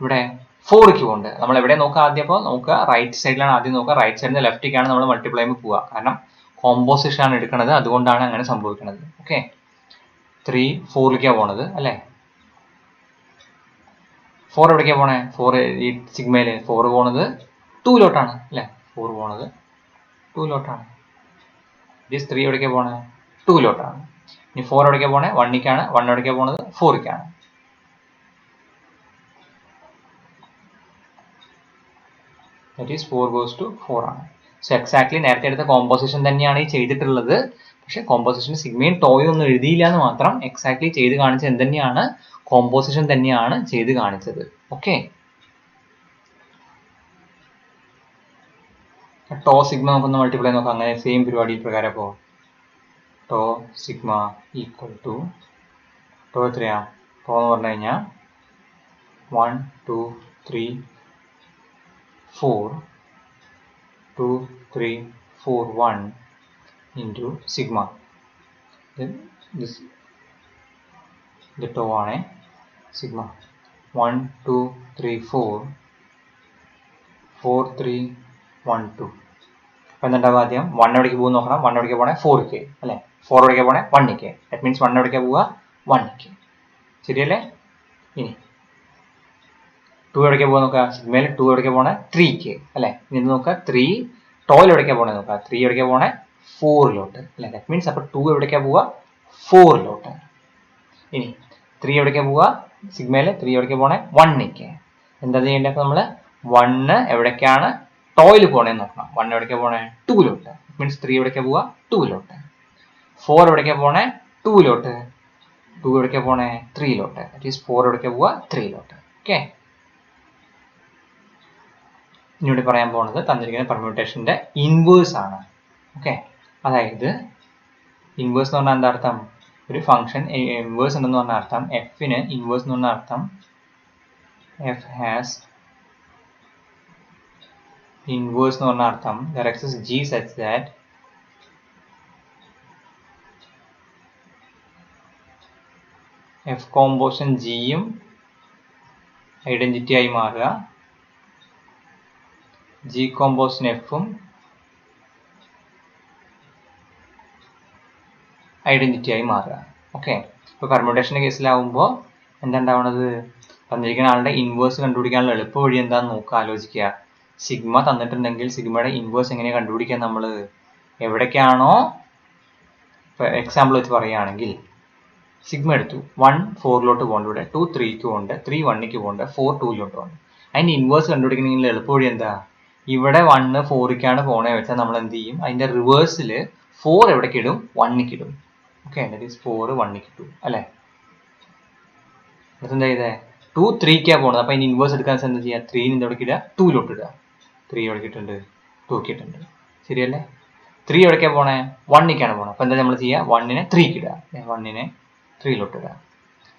ഇവിടെ 4ക്ക് പോകുന്നുണ്ട്. നമ്മൾ എവിടെ നോക്കുക? ആദ്യം അപ്പോൾ നോക്കുക റൈറ്റ് സൈഡിലാണ് ആദ്യം നോക്കുക. റൈറ്റ് സൈഡിൽ നിന്ന് ലെഫ്റ്റിലേക്കാണ് നമ്മൾ മൾട്ടിപ്ലൈ ചെയ്യുമ്പോൾ പോവുക. കാരണം കോമ്പോസിഷൻ ആണ് എടുക്കുന്നത്, അതുകൊണ്ടാണ് അങ്ങനെ സംഭവിക്കുന്നത്. ഓക്കെ, 3 4ലേക്കാണ് പോണത് അല്ലേ? 4 എവിടേക്കാണ് പോണേ? 4 ഈ സിഗ്മയില് 4 പോണത് 2ലോട്ടാണ് അല്ലേ? 4 പോണത് 2ലോട്ടാണ്. 3 എവിടേക്കാണ് പോണേ? 2ലോട്ടാണ്. ഇനി 4 എവിടേക്കാണ് പോണേ? 1ലേക്കാണ്. 1 എവിടേക്കാണ് പോണത്? 4ലേക്കാണ്. ദാറ്റ് ഈസ് 4 goes to 4 ആണ്. സോ എക്സാക്ട്ലി നേരത്തെ എടുത്ത കോമ്പോസിഷൻ തന്നെയാണ് ഈ ചെയ്തിട്ടുള്ളത്. പക്ഷെ കോമ്പോസിഷൻ സിഗ്മയും ടോയും ഒന്നും എഴുതിയില്ല എന്ന് മാത്രം. എക്സാക്ട്ലി ചെയ്ത് കാണിച്ചത് എന്തുതന്നെയാണ്? കോമ്പോസിഷൻ തന്നെയാണ് ചെയ്ത് കാണിച്ചത്. ഓക്കെ, ടോ സിഗ്മ നമുക്കൊന്ന് മൾട്ടിപ്ലൈ നോക്കാം. അങ്ങനെ സെയിം പരിപാടി പ്രകാരം ഇപ്പോൾ tau sigma equal to tau എത്രയാണ്? ടോ എന്ന് പറഞ്ഞു കഴിഞ്ഞാൽ 1, 2, 3, 4, 2, 3, 4, 1 into sigma. ഇത് ടോ ആണ്. സിഗ്മ 1, 2, 3, 4, 4, 3, 1, 2. അപ്പം എന്തുണ്ടാവുക? ആദ്യം 1 എവിടേക്ക് പോകുന്ന നോക്കണം. 1 എവിടേക്ക് പോകണേ? 4ക്ക് അല്ലേ? 4 എവിടേക്ക് പോകണേ? 1ക്ക്. ദാറ്റ് മീൻസ് 1 എവിടേക്കാണ് പോവുക? 1ക്ക്. ശരിയല്ലേ? ഇനി 2 എവിടേക്കാണ് പോകുക നോക്കുക? സിഗ്മയിൽ 2 എവിടേക്കാണ് പോകണേ? 3ക്ക് അല്ലേ? ഇനി നോക്കുക 3 ടോയിൽ എവിടേക്കാണ് പോകണേ നോക്കുക? 3 എവിടേക്കാണ് പോകണേ? 4ലോട്ട് അല്ലേ? ദാറ്റ് മീൻസ് അപ്പോൾ 2 എവിടേക്കാണ് പോവുക? 4ലോട്ട്. ഇനി 3 എവിടേക്കാണ് പോവുക? സിഗ്മയിൽ 3 എവിടേക്കാണ് പോകണേ? 1ക്ക്. എന്താ ചെയ്യേണ്ടത്? അപ്പോൾ നമ്മൾ 1 എവിടേക്കാണ് ടോയിൽ പോകണേന്ന് നോക്കണം. 1 എവിടേക്കാണ് പോകണേ? 2ലോട്ട്. മീൻസ് 3 എവിടേക്കാണ് പോവുക? 2ലോട്ട്. 4 എവിടേക്കാണ് പോകണേ? 2ലോട്ട്. 2 എവിടേക്കാണ് പോകണേ? 3ലോട്ട്. ദാറ്റ് ഈസ് 4 എവിടേക്കാണ് പോവുക? 3ലോട്ട്. ഓക്കെ, ഇനി ഇവിടെ പറയാൻ പോകുന്നത് തന്നിരിക്കുന്ന പെർമ്യൂട്ടേഷന്റെ ഇൻവേഴ്സ് ആണ്. ഓക്കെ, അതായത് ഇൻവേഴ്സ് എന്ന് പറഞ്ഞാൽ എന്താ അർത്ഥം? ഒരു ഫംഗ്ഷൻ ഇൻവേഴ്സ് ഉണ്ടെന്ന് പറഞ്ഞ അർത്ഥം എഫിന് ഇൻവേഴ്സ് എന്ന് പറഞ്ഞ അർത്ഥം എഫ് ഹാസ് ഇൻവേഴ്സ് എന്ന് പറഞ്ഞ അർത്ഥം there exists g such that F composition ജിയും ഐഡന്റിറ്റി ആയി മാറുക. ജി കോമ്പോസിന് എഫും ഐഡന്റിറ്റി ആയി മാറുക. ഓക്കെ, ഇപ്പോൾ പെർമ്യൂട്ടേഷൻ്റെ കേസിലാവുമ്പോൾ എന്താ ഉണ്ടാവുന്നത്? തന്നിരിക്കുന്ന ആളുടെ ഇൻവേഴ്സ് കണ്ടുപിടിക്കാനുള്ള എളുപ്പ വഴി എന്താണെന്ന് നോക്കുക, ആലോചിക്കുക. സിഗ്മ തന്നിട്ടുണ്ടെങ്കിൽ സിഗ്മയുടെ ഇൻവേഴ്സ് എങ്ങനെ കണ്ടുപിടിക്കുക? നമ്മൾ എവിടേക്കാണോ, ഇപ്പോൾ എക്സാമ്പിൾ വെച്ച് പറയുകയാണെങ്കിൽ സിഗ്മ എടുത്തു, 1 4 പോകേണ്ട, ഇവിടെ 2 3 പോകുന്നുണ്ട്, 3 1 പോകുന്നുണ്ട്, 4 2 പോകുന്നുണ്ട്. അതിൻ്റെ ഇൻവേഴ്സ് കണ്ടുപിടിക്കണമെങ്കിൽ എളുപ്പ വഴി എന്താ? ഇവിടെ 1 4 പോകണേ വെച്ചാൽ നമ്മൾ എന്ത് ചെയ്യും? അതിൻ്റെ റിവേഴ്സിൽ 4 എവിടേക്ക് ഇടും? 1 ഇടും. ഓക്കെ, ദാറ്റ് ഈസ് 4 1 ഇട്ടു അല്ലേ? എന്താ ചെയ്തേ? 2 3 പോകുന്നത്. അപ്പോൾ അതിന് ഇൻവേഴ്സ് എടുക്കാൻ എന്താ ചെയ്യുക? 3 എവിടേക്ക് ഇടുക? 2 ഇടുക. 3 എവിടേക്ക് ഇട്ടുണ്ട്? 2 ഇട്ടുണ്ട്. ശരിയല്ലേ? 3 എവിടേക്കാണ് പോണേ? 1 പോണേ. അപ്പോൾ എന്താ നമ്മൾ ചെയ്യുക? 1 3 ഇടുക. 1 3 ഇടുക.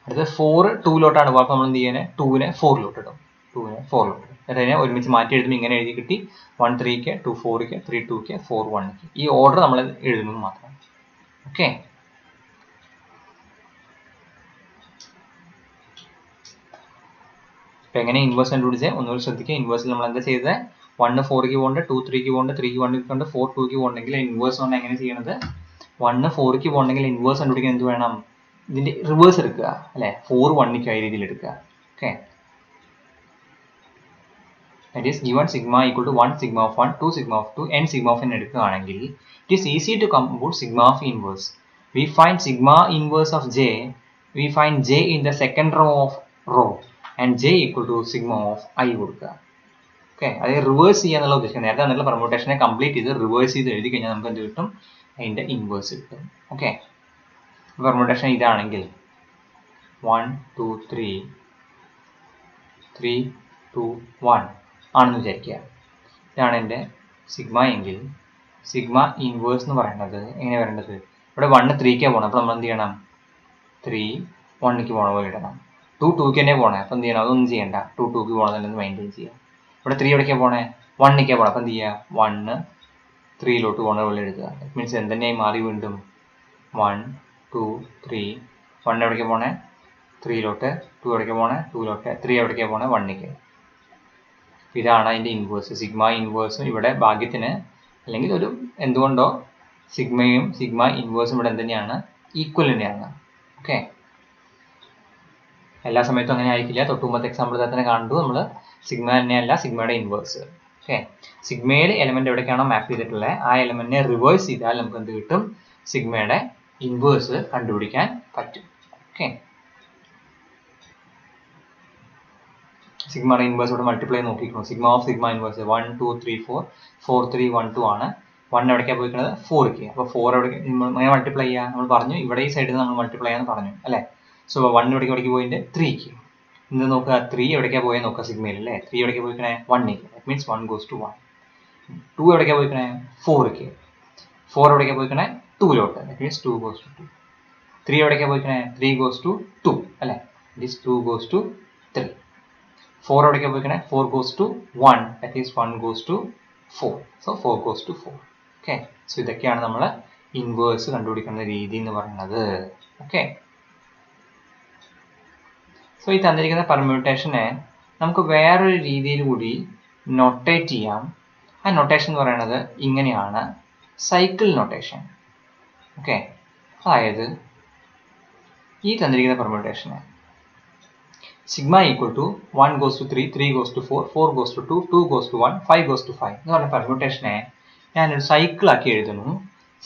അടുത്തത് 4 2 പോകുക. അപ്പോൾ നമ്മൾ എന്ത് ചെയ്യാൻ? 2 4 ഇടും. 2 4 ഇടും. അതിനെ ഒരുമിച്ച് മാറ്റി എഴുതുമ്പോൾ ഇങ്ങനെ എഴുതി കിട്ടി. 1 3 2 4 3 2 4 1. ഈ ഓർഡർ നമ്മൾ എഴുതുന്നത് മാത്രം. ഓക്കെ, അപ്പോൾ എങ്ങനെ ഇൻവേഴ്സ് കണ്ടുപിടിച്ചത് ഒന്നുകൂടി ശ്രദ്ധിക്കുക. ഇൻവേഴ്സിൽ നമ്മൾ എന്താ ചെയ്തത്? 1 4 പോകുന്നുണ്ട്, 2 3 പോകുന്നുണ്ട്, 3 1 പോകുന്നുണ്ട്, 4 2 പോകുന്നുണ്ടെങ്കിൽ ഇൻവേഴ്സ് കൊണ്ട് എങ്ങനെ ചെയ്യണത്? 1 4 പോകുന്നുണ്ടെങ്കിൽ ഇൻവേഴ്സ് കണ്ടുപിടിക്കാൻ എന്ത് വേണം? ഇതിന്റെ റിവേഴ്സ് എടുക്കുക അല്ലെ? 4 1 ആയ രീതിയിൽ എടുക്കുക. Okay, that is given sigma equal to 1 sigma of 1 2 sigma of 2 n sigma of n എടുക്കുകയാണെങ്കിൽ it is easy to compute sigma of inverse. We find sigma inverse of j. We find j in the second row of row and j equal to sigma of I കൊടുക്കുക. ഓക്കെ, അത് റിവേഴ്സ് ചെയ്യാന്നുള്ള ഉദ്ദേശിക്കുന്നത്. നേരത്തെ വന്നിട്ടുള്ള പെർമ്യൂട്ടേഷനെ കംപ്ലീറ്റ് ചെയ്ത് റിവേഴ്സ് ചെയ്ത് എഴുതി കഴിഞ്ഞാൽ നമുക്ക് എന്ത് കിട്ടും? അതിന്റെ ഇൻവേഴ്സ് കിട്ടും. ഓക്കെ, പെർമ്യൂട്ടേഷൻ ഇതാണെങ്കിൽ 1 2 3 3 2 1 ആണെന്ന് വിചാരിക്കുക. ഇതാണ് എൻ്റെ സിഗ്മ എങ്കിൽ സിഗ്മ ഇൻവേഴ്സ് എന്ന് പറയുന്നത് എങ്ങനെ വരേണ്ടത്? ഇവിടെ 1 3 പോകണം. അപ്പോൾ നമ്മൾ എന്ത് ചെയ്യണം? 3 1 പോകണ പോലെ ഇടണം. 2 2 തന്നെ പോകണേ. അപ്പോൾ എന്ത് ചെയ്യണം? അതൊന്നും ചെയ്യണ്ട. 2 2 പോകണമെന്ന് മെയിൻറ്റെയിൻ ചെയ്യാം. ഇവിടെ 3 എവിടേക്കാണ് പോകണേ? 1 പോകണം. അപ്പോൾ എന്ത് ചെയ്യുക? 1 3 പോകണ പോലെ എഴുതുക. ദാറ്റ് മീൻസ് എന്തെന്നെയായി മാറി വീണ്ടും 1 2 3 1 എവിടേക്കാണ് പോകണേ? 3 2 എവിടേക്കാണ് പോകണേ? 2 3 എവിടേക്കാണ് പോകണേ? 1 ഇതാണ് അതിൻ്റെ ഇൻവേഴ്സ്. സിഗ്മ ഇൻവേഴ്സും ഇവിടെ ഭാഗ്യത്തിന് അല്ലെങ്കിൽ ഒരു എന്തുകൊണ്ടോ സിഗ്മയും സിഗ്മ ഇൻവേഴ്സും ഇവിടെ എന്തുതന്നെയാണ്? ഈക്വൽ തന്നെയാണ്. ഓക്കെ, എല്ലാ സമയത്തും അങ്ങനെ ആയിരിക്കില്ല. തൊട്ട് മുമ്പത്തെ എക്സാമ്പിൾ തന്നെ കണ്ടു നമ്മൾ. സിഗ്മ തന്നെയല്ല സിഗ്മയുടെ ഇൻവേഴ്സ്. ഓക്കെ, സിഗ്മയിൽ എലമെന്റ് എവിടേക്കാണോ മാപ്പ് ചെയ്തിട്ടുള്ളത് ആ എലമെന്റിനെ റിവേഴ്സ് ചെയ്താൽ നമുക്ക് എന്ത് കിട്ടും? സിഗ്മയുടെ ഇൻവേഴ്സ് കണ്ടുപിടിക്കാൻ പറ്റും. ഓക്കെ, സിഗ്മയുടെ ഇൻവേഴ്സ് ഇവിടെ മൾട്ടിപ്ലൈ നോക്കിക്കണം. സിഗ്മ ഓഫ് സിഗ്മ ഇൻവേഴ്സ് 1 2 3 4 4 3 1 2 ആണ്. 1 എവിടേക്കാണ് പോയിരിക്കുന്നത്? 4. അപ്പോൾ 4 എവിടെ മൾട്ടിപ്ലൈ ചെയ്യുക? നമ്മൾ പറഞ്ഞു ഇവിടെ ഈ സൈഡിൽ നമ്മൾ മൾട്ടിപ്ലൈ ചെയ്യാന്ന് പറഞ്ഞു അല്ലേ? സോ 1 എവിടേക്ക് പോയിട്ട് 3. എന്ത് നോക്കുക? 3 എവിടേക്കാണ് പോയത് നോക്കുക സിഗ്മയിൽ അല്ലേ? 3 എവിടേക്കാണ് പോയിക്കണേ? 1. That means 1 goes to 1. 2 എവിടേക്കാണ് പോയിക്കണേ? 4. 4 എവിടേക്കാണ് പോയിക്കണേ? 2 ദാറ്റ് മീൻസ് 2 goes to 2. 3 എവിടേക്കാണ് പോയിക്കണേ? 3 goes to 2 അല്ലേ? That is 2 goes to 3. 4 എവിടേക്കാണ് പോയിക്കണേ? 4 goes to 1. That is 1 goes to 4. So 4 goes to 4. Okay, so ഇതൊക്കെയാണ് നമ്മൾ ഇൻവേഴ്സ് കണ്ടുപിടിക്കുന്ന രീതി എന്ന് പറയുന്നത്. ഓക്കെ, സോ ഈ തന്നിരിക്കുന്ന പെർമ്യൂട്ടേഷനെ നമുക്ക് വേറൊരു രീതിയിൽ കൂടി നൊട്ടേറ്റ് ചെയ്യാം. ആ നൊട്ടേഷൻ എന്ന് പറയുന്നത് ഇങ്ങനെയാണ്, സൈക്കിൾ നൊട്ടേഷൻ. ഓക്കെ, അതായത് ഈ തന്നിരിക്കുന്ന പെർമ്യൂട്ടേഷനെ sigma equal to 1 goes to 3 3 goes to 4 4 goes to 2 2 goes to 1 5 goes to 5 എന്ന് പറഞ്ഞ പെർമ്യൂട്ടേഷനെ ഞാനൊരു സൈക്കിളാക്കി എഴുതുന്നു.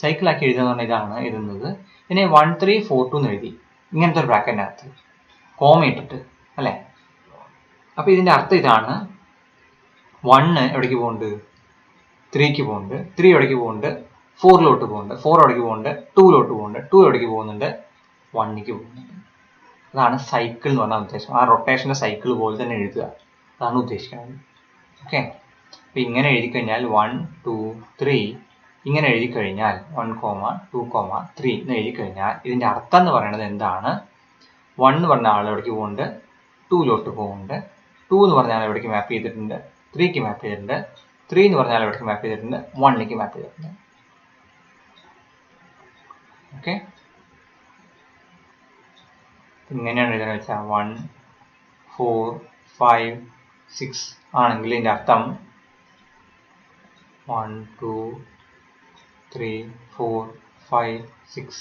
സൈക്കിളാക്കി എഴുതുക എന്ന് പറഞ്ഞാൽ ഇതാണ് എഴുതുന്നത്. ഇതിനെ 1 3 4 2 എന്ന് എഴുതി ഇങ്ങനത്തെ ഒരു ബ്രാക്കറ്റിനകത്ത് കോമ ഇട്ടിട്ട് അല്ലേ? അപ്പോൾ ഇതിൻ്റെ അർത്ഥം ഇതാണ്. 1 എവിടേക്ക് പോകുന്നുണ്ട്? 3 പോകുന്നുണ്ട്. 3 എവിടേക്ക് പോകുന്നുണ്ട്? 4 പോകുന്നുണ്ട്. 4 എവിടേക്ക് പോകുന്നുണ്ട്? 2 പോകുന്നുണ്ട്. 2 എവിടേക്ക് പോകുന്നുണ്ട്? 1 പോകുന്നുണ്ട്. അതാണ് സൈക്കിൾ എന്ന് പറഞ്ഞാൽ ഉദ്ദേശം. ആ റൊട്ടേഷൻ്റെ സൈക്കിൾ പോലെ തന്നെ എഴുതുക, അതാണ് ഉദ്ദേശിക്കുന്നത്. ഓക്കെ, അപ്പോൾ ഇങ്ങനെ എഴുതി കഴിഞ്ഞാൽ 1 2 3 ഇങ്ങനെ എഴുതി കഴിഞ്ഞാൽ 1 2 3 എന്ന് എഴുതി കഴിഞ്ഞാൽ ഇതിൻ്റെ അർത്ഥം എന്ന് പറയുന്നത് എന്താണ്? 1 എന്ന് പറഞ്ഞ ആൾ എവിടേക്ക് പോകുന്നുണ്ട്? 2 പോകുന്നുണ്ട്. 2 എന്ന് പറഞ്ഞാൽ എവിടേക്ക് മാപ്പ് ചെയ്തിട്ടുണ്ട്? 3 മാപ്പ് ചെയ്തിട്ടുണ്ട്. 3 എന്ന് പറഞ്ഞാൽ എവിടേക്ക് മാപ്പ് ചെയ്തിട്ടുണ്ട്? 1 മാപ്പ് ചെയ്തിട്ടുണ്ട്. ഓക്കെ, ഇങ്ങനെയാണ് എഴുതാൻ വെച്ചാൽ 1 4 5 6 ആണെങ്കിൽ ഇതിൻ്റെ അർത്ഥം 1 2 3 4 5 6.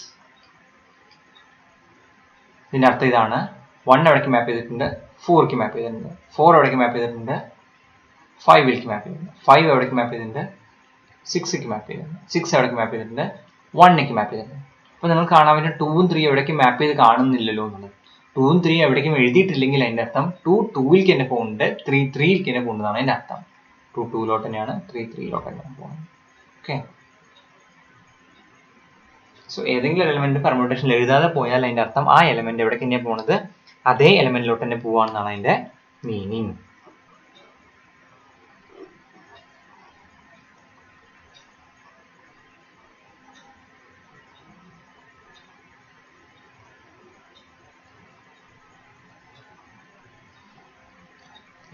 ഇതിൻ്റെ അർത്ഥം ഇതാണ്. 1 എവിടേക്ക് മാപ്പ് ചെയ്തിട്ടുണ്ട്? 4ക്ക് മാപ്പ് ചെയ്തിട്ടുണ്ട്. 4 എവിടേക്ക് മാപ്പ് ചെയ്തിട്ടുണ്ട്? 5ലേക്ക് മാപ്പ് ചെയ്തിട്ടുണ്ട്. 5 എവിടേക്ക് മാപ്പ് ചെയ്തിട്ടുണ്ട്? 6ക്ക് മാപ്പ് ചെയ്തിട്ടുണ്ട്. 6 എവിടേക്ക് മാപ്പ് ചെയ്തിട്ടുണ്ട്? 1ക്ക് മാപ്പ് ചെയ്തിട്ടുണ്ട്. അപ്പോൾ നിങ്ങൾ കാണാൻ പറ്റും 2ഉം 3 എവിടേക്ക് മാപ്പ് ചെയ്ത് കാണുന്നില്ലല്ലോ എന്നുള്ളത്. 2ഉം 3 എവിടേക്കും എഴുതിയിട്ടില്ലെങ്കിൽ അതിൻ്റെ അർത്ഥം 2 2ലേക്ക് തന്നെ പോകുന്നുണ്ട്, 3 3ലേക്ക് തന്നെ പോകുന്നതാണ് അതിൻ്റെ അർത്ഥം. 2 2ലോട്ട് തന്നെയാണ്, 3 3ലോട്ട് തന്നെയാണ് പോകുന്നത്. ഓക്കെ. സോ ഏതെങ്കിലും എലമെന്റ് പെർമ്യൂട്ടേഷനിൽ എഴുതാതെ പോയാൽ അതിൻ്റെ അർത്ഥം ആ എലമെന്റ് എവിടേക്ക് തന്നെയാണ് പോകുന്നത്? അതേ എലമെന്റിലോട്ട് തന്നെ പോവാണെന്നാണ് അതിൻ്റെ meaning.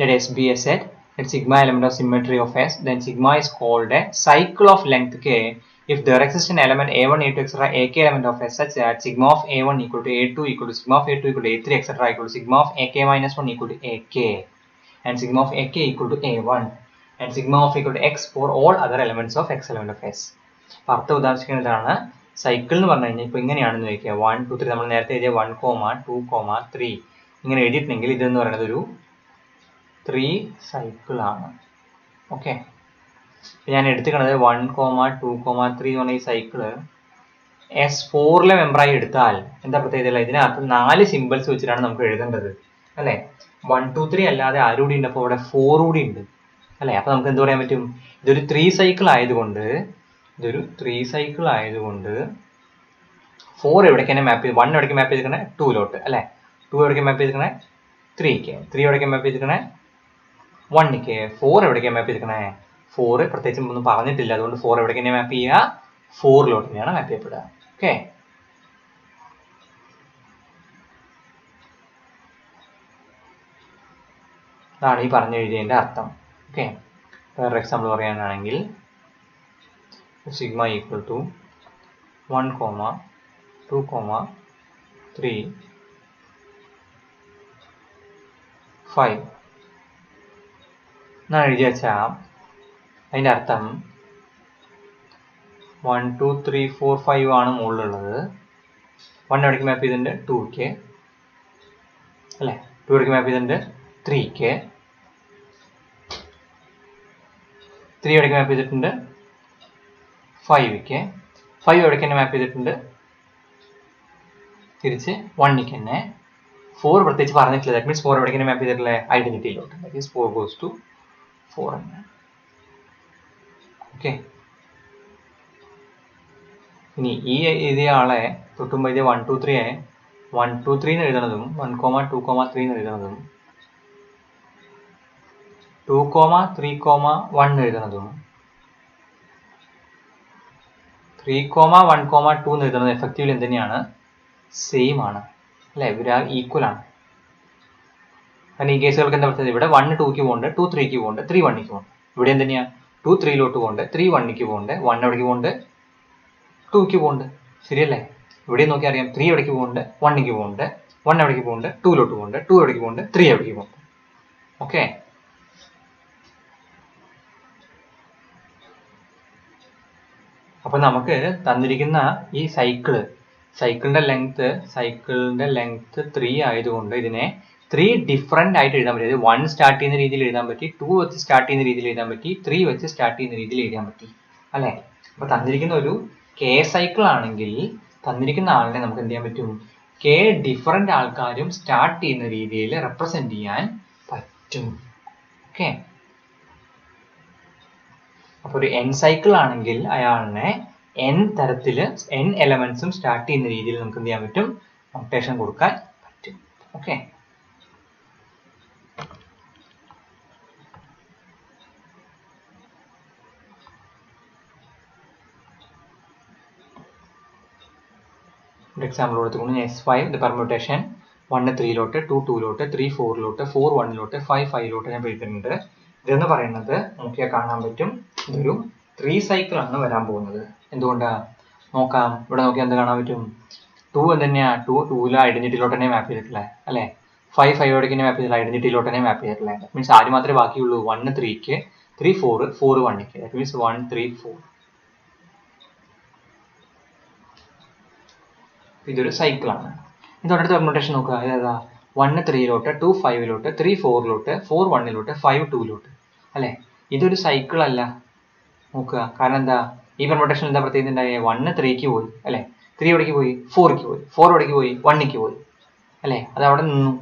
Let S be a set, let sigma element of symmetry of S, then sigma is called a cycle of length k if there exists an element a1, a2, etc. ak element of S such that sigma of a1 equal to a2 equal to sigma of a2 equal to a3, etc. equal to sigma of ak minus 1 equal to ak, and sigma of ak equal to a1, and sigma of equal to x for all other elements of x element of S. അർത്ഥം ഉദാഹരിക്കുന്നതാണ് സൈക്കിൾ എന്ന് പറഞ്ഞു കഴിഞ്ഞാൽ ഇപ്പോൾ ഇങ്ങനെയാണെന്ന് ചോദിക്കുക. 1 2 3 നമ്മൾ നേരത്തെ എഴുതിയ 1, 2, 3 ഇങ്ങനെ എഴുതിയിട്ടുണ്ടെങ്കിൽ ഇതെന്ന് പറയുന്നത് ഒരു 3 സൈക്കിൾ ആണ്. ഓക്കെ. ഞാൻ എടുത്തുക്കുന്നത് 1, 2, 3 എന്ന് പറഞ്ഞ ഈ സൈക്കിള് S4ലെ മെമ്പറായി എടുത്താൽ എന്താ പ്രത്യേകത? ഇതിനകത്ത് 4 സിമ്പിൾസ് വെച്ചിട്ടാണ് നമുക്ക് എഴുതേണ്ടത് അല്ലേ. 1 2 3 അല്ലാതെ ആരുകൂടി ഉണ്ട്? അപ്പോൾ ഇവിടെ 4 കൂടി ഉണ്ട് അല്ലേ. അപ്പോൾ നമുക്ക് എന്ത് പറയാൻ പറ്റും? ഇതൊരു 3 സൈക്കിൾ ആയതുകൊണ്ട് 4 എവിടേക്ക് തന്നെ മാപ്പ് ചെയ്ത് 1 എവിടേക്ക് മാപ്പ് ചെയ്തിരിക്കണേ? 2ലോട്ട് അല്ലേ. 2 എവിടേക്ക് മാപ്പ് ചെയ്തിരിക്കണേ? 3ക്ക്. 3 എവിടേക്ക് മാപ്പ് ചെയ്തിരിക്കണേ? 1ക്ക്. 4 എവിടേക്ക് മാപ്പ് ചെയ്തിരിക്കണേ? 4 പ്രത്യേകിച്ച് ഒന്നും പറഞ്ഞിട്ടില്ല, അതുകൊണ്ട് 4 എവിടേക്ക് തന്നെ മാപ്പ് ചെയ്യുക? 4ലോട്ട് തന്നെയാണ് മാപ്പ് ചെയ്യപ്പെടുക. ഓക്കെ. അതാണ് ഈ പറഞ്ഞു എഴുതിയതിൻ്റെ അർത്ഥം. ഓക്കെ. വേറൊരു എക്സാമ്പിൾ പറയാനാണെങ്കിൽ സിഗ്മ ഈക്വൽ ടു 1, 2, 3, 5 എന്നാണ് എഴുതി വെച്ചാൽ അതിൻ്റെ അർത്ഥം 1 2 3 4 5 ആണ് മുകളിലുള്ളത്. 1 എവിടേക്ക് മാപ്പ് ചെയ്തിട്ടുണ്ട്? 2ക്ക് അല്ലേ. 2 എവിടേക്ക് മാപ്പ് ചെയ്തിട്ടുണ്ട്? 3ക്ക്. 3 എവിടേക്ക് മാപ്പ് ചെയ്തിട്ടുണ്ട്? 5ക്ക്. 5 എവിടേക്ക് തന്നെ മാപ്പ് ചെയ്തിട്ടുണ്ട്? തിരിച്ച് 1ക്ക് തന്നെ. 4 പ്രത്യേകിച്ച് പറഞ്ഞിട്ടില്ല. ദാറ്റ് മീൻസ് 4 എവിടേക്ക് തന്നെ മാപ്പ് ചെയ്തിട്ടുള്ള ഐഡന്റിറ്റിയിലോട്ട്. ദാറ്റ് മീൻസ് 4 goes to 4 തന്നെ. ഓക്കെ. ഇനി ഈ എഴുതിയ ആളെ തൊട്ടുമ്പോൾ എഴുതിയ 1 2 3 1 2 3 എന്ന് എഴുതണതും 1, 2, 3 എന്ന് എഴുതണതും 2, 3, 1 എഴുതണതും 3, 1, 2 എന്ന് എഴുതുന്നത് എഫക്റ്റീവ്ലി എന്ത് തന്നെയാണ്? സെയിം ആണ് അല്ലേ. ഇവര് ഈക്വൽ ആണ്. കാരണം ഈ കേസുകൾക്ക് എന്താ പറയുന്നത്? ഇവിടെ 1 2ക്ക് പോകുന്നുണ്ട്, 2 3ക്ക് പോകുന്നുണ്ട്, 3 1ക്ക് പോകുന്നുണ്ട്. ഇവിടെ എന്ത് തന്നെയാണ്? 2 3ലോട്ട് പോകുന്നുണ്ട്, 3 1ക്ക് പോകുന്നുണ്ട്, 1 എവിടേക്ക് പോകുന്നുണ്ട്? 2ക്ക് പോകുന്നുണ്ട്. ശരിയല്ലേ. ഇവിടെ നോക്കി അറിയാം 3 എവിടേക്ക് പോകുന്നുണ്ട്? 1ക്ക് പോകുന്നുണ്ട്, 1 എവിടേക്ക് പോകുന്നുണ്ട്? 2ലോട്ട് പോകുന്നുണ്ട്, 2 എവിടേക്ക് പോകുന്നുണ്ട്? 3 എവിടേക്ക് പോകുന്നുണ്ട്. ഓക്കെ. അപ്പൊ നമുക്ക് തന്നിരിക്കുന്ന ഈ സൈക്കിളിന്റെ ലെങ്ത് 3 ആയതുകൊണ്ട് ഇതിനെ 3 ഡിഫറെന്റ് ആയിട്ട് എഴുതാൻ പറ്റി. 1 സ്റ്റാർട്ട് ചെയ്യുന്ന രീതിയിൽ എഴുതാൻ പറ്റി, 2 വെച്ച് സ്റ്റാർട്ട് ചെയ്യുന്ന രീതിയിൽ എഴുതാൻ പറ്റി, 3 വെച്ച് സ്റ്റാർട്ട് ചെയ്യുന്ന രീതിയിൽ എഴുതാൻ പറ്റി അല്ലേ. അപ്പൊ തന്നിരിക്കുന്ന ഒരു കെ സൈക്കിൾ ആണെങ്കിൽ തന്നിരിക്കുന്ന ആളിനെ നമുക്ക് എന്ത് ചെയ്യാൻ പറ്റും? കെ ഡിഫറെന്റ് ആൾക്കാരും സ്റ്റാർട്ട് ചെയ്യുന്ന രീതിയിൽ റെപ്രസെന്റ് ചെയ്യാൻ പറ്റും. ഓക്കെ. അപ്പൊ ഒരു എൻ സൈക്കിൾ ആണെങ്കിൽ അയാളിനെ n തരത്തില് n എലമെന്റ്സും സ്റ്റാർട്ട് ചെയ്യുന്ന രീതിയിൽ നമുക്ക് എന്ത് ചെയ്യാൻ പറ്റും? നൊട്ടേഷൻ കൊടുക്കാൻ പറ്റും. ഓക്കെ. ഒരു എക്സാമ്പിൾ കൊടുത്തുകൊണ്ട് S5 പെർമ്യൂട്ടേഷൻ 1 3ലോട്ട്, 2 2ലോട്ട്, 3 4ലോട്ട്, 4 1ലോട്ട്, 5 5ലോട്ട് ഞാൻ എഴുതിയിട്ടുണ്ട്. ഇതെന്ന് പറയുന്നത് നോക്കിയാൽ കാണാൻ പറ്റും ഇതൊരു 3 സൈക്കിൾ ആണ് വരാൻ പോകുന്നത്. എന്തുകൊണ്ടാ നോക്കാം. ഇവിടെ നോക്കിയാൽ എന്ത് കാണാൻ പറ്റും? 2 എന്ത് തന്നെയാ? 2 ഐഡന്റിറ്റിയിലോട്ട് തന്നെ മാപ്പ് ചെയ്തിട്ടില്ലേ അല്ലേ. 5 5 മാപ്പ് ചെയ്തില്ല, ഐഡന്റിറ്റിയിലോട്ട് തന്നെ മാപ്പ് ചെയ്തിട്ടില്ല. മീൻസ് ആര് മാത്രമേ ബാക്കിയുള്ളൂ? 1 3ക്ക്, 3 4, 4 1ക്ക്. That means 1 3 4. ഇതൊരു സൈക്കിളാണ്. ഇത് അടുത്ത പെർമ്യൂട്ടേഷൻ നോക്കുക. ഏതാ? 1 3ലോട്ട്, 2 5ലോട്ട്, 3 4ലോട്ട്, 4 1ലോട്ട്, 5 2ലോട്ട്. അല്ലേ? ഇതൊരു സൈക്കിൾ അല്ല. നോക്കുക. കാരണം എന്താ? ഈ പെർമ്യൂട്ടേഷൻ എന്താ പ്രത്യേകത ഉണ്ടായേ? 1 3ക്ക് പോയി അല്ലേ? 3 എവിടേക്ക് പോയി? 4ക്ക് പോയി. 4 എവിടേക്ക് പോയി? 1ക്ക് പോയി അല്ലേ? അത് അവിടെ നിന്നു.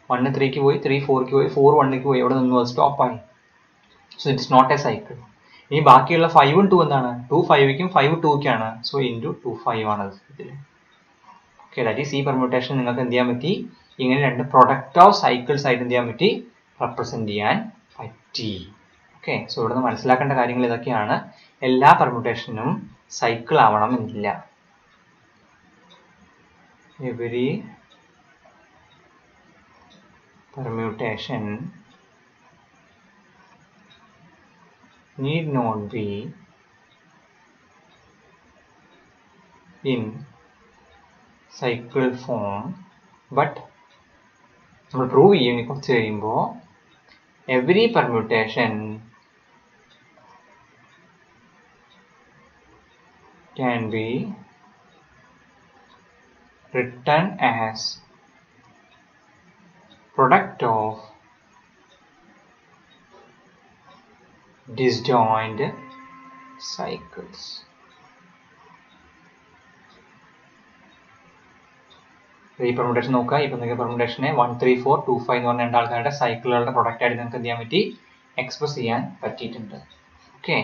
1 3ക്ക് പോയി, 3 4ക്ക് പോയി, 4 1ക്ക് പോയി, അവിടെ നിന്നു, അത് സ്റ്റോപ്പായി. So it's not a cycle. ഇനി ബാക്കിയുള്ള 5 2 എന്താണ്? 2 5ക്കും 5 2ക്കാണ്. സോ ഇൻറ്റു 2 5 ആണ് ഇതിൽ. ഓക്കെ, ദാറ്റ് ഈസ് ഈ പെർമ്യൂട്ടേഷൻ നിങ്ങൾക്ക് എന്ത് ചെയ്യാൻ പറ്റി? ഇങ്ങനെ രണ്ട് പ്രൊഡക്റ്റ് ഓഫ് സൈക്കിൾസ് ആയിട്ട് എന്ത് ചെയ്യാൻ പറ്റി? റെപ്രസെന്റ് ചെയ്യാൻ പറ്റി. ഓക്കെ, സോ ഇവിടെ നിന്ന് മനസ്സിലാക്കേണ്ട കാര്യങ്ങൾ ഇതൊക്കെയാണ്. എല്ലാ പെർമ്യൂട്ടേഷനും സൈക്കിൾ ആവണം എന്നില്ല. Every permutation need not be in cycle form, but നമ്മൾ പ്രൂവ് ചെയ്യും കുറച്ച് കഴിയുമ്പോൾ every permutation can be written as product of disjoint cycles. ഈ പെർമ്യൂട്ടേഷൻ നോക്കുക. ഈ പെർമ്യൂട്ടേഷനെ 1 3 4 2 5 എന്ന് പറഞ്ഞ രണ്ടാൾക്കാരുടെ സൈക്കിളുകളുടെ പ്രൊഡക്റ്റ് ആയിട്ട് നിങ്ങൾക്ക് എന്ത് ചെയ്യാൻ പറ്റി? എക്സ്പ്രസ് ചെയ്യാൻ പറ്റിയിട്ടുണ്ട്. ഓക്കെ,